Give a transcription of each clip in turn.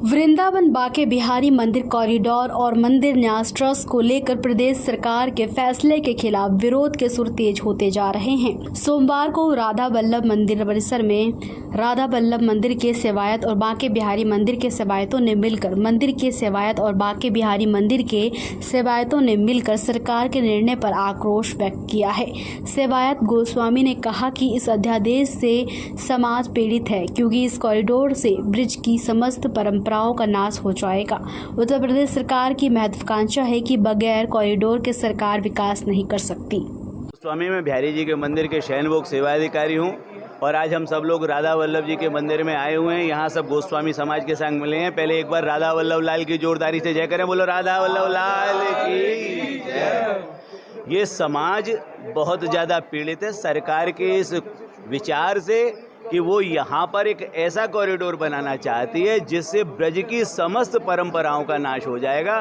वृंदावन बाके बिहारी मंदिर कॉरिडोर और मंदिर न्यास ट्रस्ट को लेकर प्रदेश सरकार के फैसले के खिलाफ विरोध के सुर तेज होते जा रहे हैं। सोमवार को राधा वल्लभ मंदिर परिसर में राधा वल्लभ मंदिर के सेवायत और बाके बिहारी मंदिर के सेवायतों ने मिलकर सरकार के निर्णय पर आक्रोश व्यक्त किया है। सेवायत गोस्वामी ने कहा कि इस अध्यादेश से समाज पीड़ित है, क्योंकि इस कॉरिडोर से ब्रिज की समस्त परंपराओं का नाश हो जाएगा। उत्तर प्रदेश सरकार की महत्वाकांक्षा है कि बगैर कॉरिडोर के सरकार विकास नहीं कर सकती। गोस्वामी में बिहारी जी के मंदिर के शयनभोग सेवाधिकारी हूँ और आज हम सब लोग राधा वल्लभ जी के मंदिर में आए हुए हैं। यहाँ सब गोस्वामी समाज के संग मिले हैं। पहले एक बार राधा वल्लभ लाल की जोरदारी से जय करें। बोलो राधा वल्लभ लाल की जय। ये समाज बहुत ज़्यादा पीड़ित है सरकार के इस विचार से कि वो यहाँ पर एक ऐसा कॉरिडोर बनाना चाहती है जिससे ब्रज की समस्त परंपराओं का नाश हो जाएगा।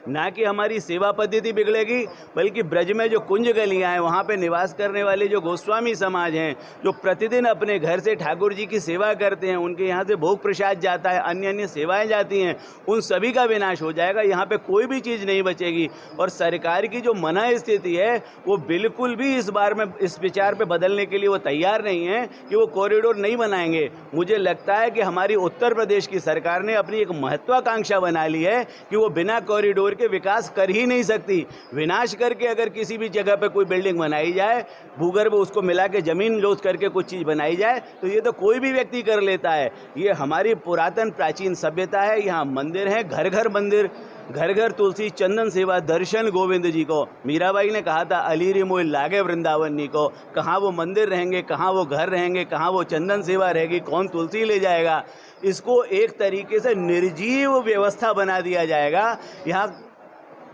ना कि हमारी सेवा पद्धति बिगड़ेगी, बल्कि ब्रज में जो कुंज गलियाँ हैं वहाँ पे निवास करने वाले जो गोस्वामी समाज हैं, जो प्रतिदिन अपने घर से ठाकुर जी की सेवा करते हैं, उनके यहाँ से भोग प्रसाद जाता है, अन्य अन्य सेवाएँ जाती हैं, उन सभी का विनाश हो जाएगा। यहाँ पर कोई भी चीज़ नहीं बचेगी। और सरकार की जो मना स्थिति है वो बिल्कुल भी इस बार में इस विचार पर बदलने के लिए वो तैयार नहीं है कि वो कॉरिडोर नहीं बनाएंगे। मुझे लगता है कि हमारी उत्तर प्रदेश की सरकार ने अपनी एक महत्वाकांक्षा बना ली है कि वो बिना कॉरिडोर के विकास कर ही नहीं सकती। विनाश करके अगर किसी भी जगह पे कोई बिल्डिंग बनाई जाए, भूगर्भ उसको मिला के जमीन लोच करके कुछ चीज़ बनाई जाए, तो ये तो कोई भी व्यक्ति कर लेता है। ये हमारी पुरातन प्राचीन सभ्यता है। यहाँ मंदिर है, घर घर मंदिर, घर घर तुलसी चंदन सेवा दर्शन गोविंद जी को। मीराबाई ने कहा था अलीरी मोई लागे वृंदावनी को। कहाँ वो मंदिर रहेंगे, कहाँ वो घर रहेंगे, कहाँ वो चंदन सेवा रहेगी, कौन तुलसी ले जाएगा। इसको एक तरीके से निर्जीव व्यवस्था बना दिया जाएगा। यहाँ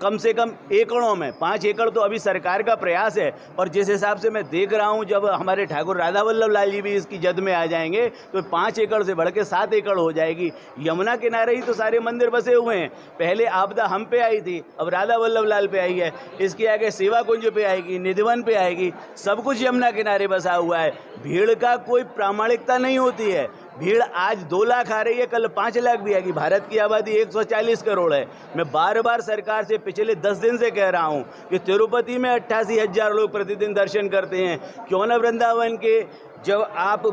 कम से कम एकड़ों में 5 एकड़ तो अभी सरकार का प्रयास है। और जिस हिसाब से मैं देख रहा हूँ, जब हमारे ठाकुर राधा वल्लभ लाल जी भी इसकी जद में आ जाएंगे तो 5 एकड़ से बढ़ के 7 एकड़ हो जाएगी। यमुना किनारे ही तो सारे मंदिर बसे हुए हैं। पहले आपदा हम पे आई थी, अब राधा वल्लभ लाल पे आई है, इसके आगे सेवा कुंज पे आएगी, निधिवन पे आएगी। सब कुछ यमुना किनारे बसा हुआ है। भीड़ का कोई प्रामाणिकता नहीं होती है। भीड़ आज 2 लाख आ रही है, कल 5 लाख भी आएगी। भारत की आबादी 140 करोड़ है। मैं बार बार सरकार से पिछले 10 दिन से कह रहा हूं कि तिरुपति में 88,000 लोग प्रतिदिन दर्शन करते हैं। क्यों न वृंदावन के जब आप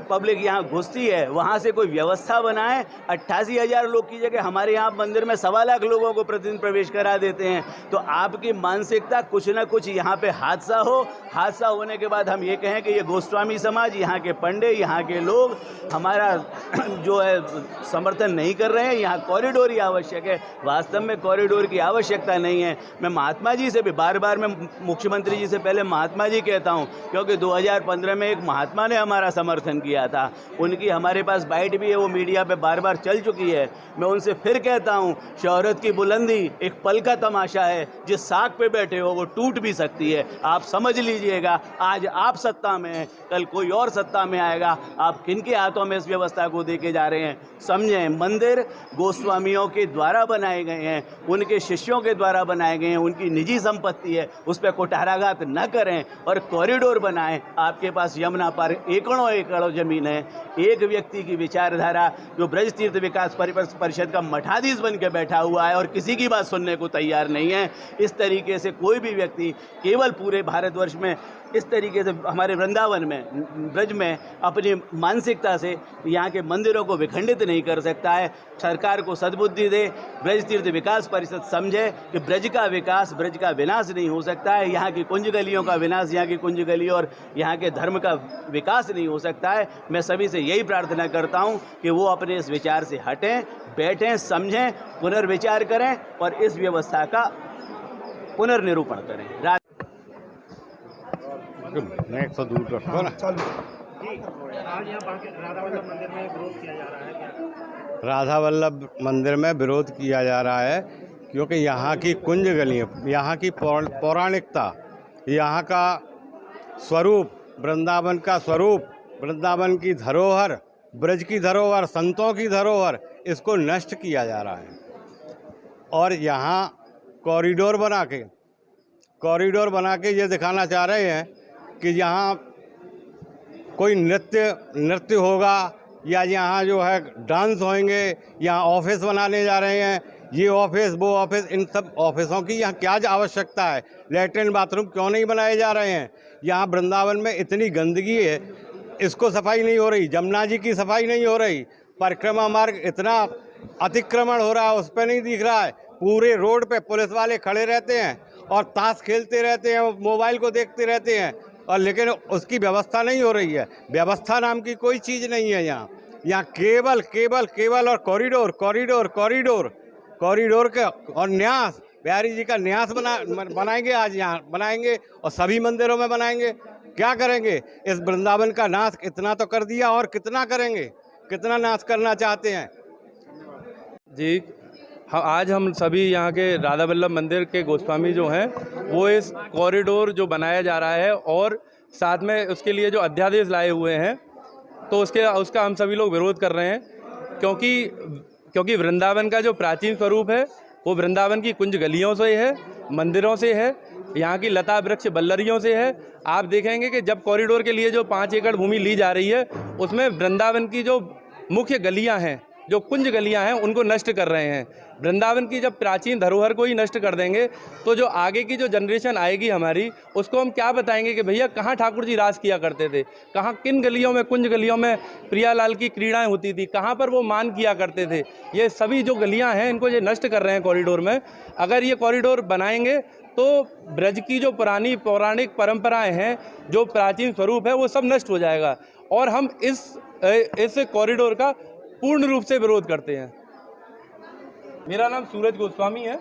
पब्लिक यहाँ घुसती है वहाँ से कोई व्यवस्था बनाए। 88,000 लोग की जगह हमारे यहाँ मंदिर में 1.25 लाख लोगों को प्रतिदिन प्रवेश करा देते हैं। तो आपकी मानसिकता कुछ ना कुछ यहाँ पे हादसा हो। हादसा होने के बाद हम ये कहें कि ये गोस्वामी समाज, यहाँ के पंडे, यहाँ के लोग हमारा जो है समर्थन नहीं कर रहे हैं। यहाँ कॉरिडोर ही आवश्यक है। वास्तव में कॉरिडोर की आवश्यकता नहीं है। मैं महात्मा जी से भी बार बार, मैं मुख्यमंत्री जी से पहले महात्मा जी कहता हूँ, क्योंकि 2015 में एक महात्मा ने हमारा समर्थन किया था। उनकी हमारे पास बाइट भी है, वो मीडिया पे बार बार चल चुकी है। मैं उनसे फिर कहता हूँ, शोहरत की बुलंदी एक पल का तमाशा है। जिस साख पे बैठे हो वो टूट भी सकती है। आप समझ लीजिएगा, आज आप सत्ता में हैं, कल कोई और सत्ता में आएगा। आप किनके हाथों में इस व्यवस्था को देके जा रहे हैं, समझें। मंदिर गोस्वामियों के द्वारा बनाए गए हैं, उनके शिष्यों के द्वारा बनाए गए हैं, उनकी निजी संपत्ति है, उस पर कुठाराघात न करें और कॉरिडोर बनाएं। आपके पास यमुना पर एकड़ों एकड़ों जमीन है। एक व्यक्ति की विचारधारा जो ब्रज तीर्थ विकास परिषद का मठाधीश बन के बैठा हुआ है और किसी की बात सुनने को तैयार नहीं है। इस तरीके से कोई भी व्यक्ति केवल पूरे भारतवर्ष में इस तरीके से हमारे वृंदावन में, ब्रज में अपनी मानसिकता से यहाँ के मंदिरों को विखंडित नहीं कर सकता है। सरकार को सद्बुद्धि दे। ब्रज तीर्थ विकास परिषद समझे कि ब्रज का विकास, ब्रज का विनाश नहीं हो सकता है। यहाँ की कुंज गलियों का विनाश, यहाँ की कुंज गलियों और यहाँ के धर्म का विकास नहीं हो सकता है। मैं सभी से यही प्रार्थना करता हूँ कि वो अपने इस विचार से हटें, बैठें, समझें, पुनर्विचार करें और इस व्यवस्था का पुनर्निरूपण करें। नेक्स्ट दूर रखो ना। आज यहाँ राधा वल्लभ मंदिर में विरोध किया जा रहा है क्या? राधा वल्लभ मंदिर में विरोध किया जा रहा है क्योंकि यहाँ की कुंज गलियाँ, यहाँ की पौराणिकता, यहाँ का स्वरूप, वृंदावन का स्वरूप, वृंदावन की धरोहर, ब्रज की धरोहर, संतों की धरोहर, इसको नष्ट किया जा रहा है। और यहाँ कॉरिडोर बना के ये दिखाना चाह रहे हैं कि यहाँ कोई नृत्य होगा, या यहाँ जो है डांस होंगे, यहाँ ऑफिस बनाने जा रहे हैं, ये ऑफिस वो ऑफिस, इन सब ऑफिसों की यहाँ क्या आवश्यकता है? लैट्रिन बाथरूम क्यों नहीं बनाए जा रहे हैं? यहाँ वृंदावन में इतनी गंदगी है, इसको सफाई नहीं हो रही, जमुना जी की सफाई नहीं हो रही, परिक्रमा मार्ग इतना अतिक्रमण हो रहा है, उस पर नहीं दिख रहा है। पूरे रोड पे पुलिस वाले खड़े रहते हैं और ताश खेलते रहते हैं, मोबाइल को देखते रहते हैं, और लेकिन उसकी व्यवस्था नहीं हो रही है। व्यवस्था नाम की कोई चीज़ नहीं है यहाँ। यहाँ केवल केवल केवल और कॉरिडोर कॉरिडोर कॉरिडोर कॉरिडोर के और न्यास, बिहारी जी का न्यास बनाएंगे, आज यहाँ बनाएंगे और सभी मंदिरों में बनाएंगे। क्या करेंगे? इस वृंदावन का नाश इतना तो कर दिया, और कितना करेंगे? कितना नाश करना चाहते हैं? जी हाँ, आज हम सभी यहाँ के राधा वल्लभ मंदिर के गोस्वामी जो हैं वो इस कॉरिडोर जो बनाया जा रहा है और साथ में उसके लिए जो अध्यादेश लाए हुए हैं, तो उसका हम सभी लोग विरोध कर रहे हैं, क्योंकि वृंदावन का जो प्राचीन स्वरूप है वो वृंदावन की कुंज गलियों से है, मंदिरों से है, यहाँ की लता वृक्ष बल्लरियों से है। आप देखेंगे कि जब कॉरिडोर के लिए जो 5 एकड़ भूमि ली जा रही है, उसमें वृंदावन की जो मुख्य गलियाँ हैं, जो कुंज गलियां हैं, उनको नष्ट कर रहे हैं। वृंदावन की जब प्राचीन धरोहर को ही नष्ट कर देंगे तो जो आगे की जो जनरेशन आएगी हमारी, उसको हम क्या बताएंगे कि भैया कहाँ ठाकुर जी राज किया करते थे, कहाँ किन गलियों में, कुंज गलियों में प्रियालाल की क्रीड़ाएं होती थी, कहाँ पर वो मान किया करते थे। ये सभी जो गलियाँ हैं, इनको ये नष्ट कर रहे हैं कॉरिडोर में। अगर ये कॉरिडोर बनाएंगे तो ब्रज की जो पुरानी पौराणिक परंपराएँ हैं, जो प्राचीन स्वरूप है, वो सब नष्ट हो जाएगा। और हम इस कॉरिडोर का पूर्ण रूप से विरोध करते हैं। मेरा नाम सूरज गोस्वामी है।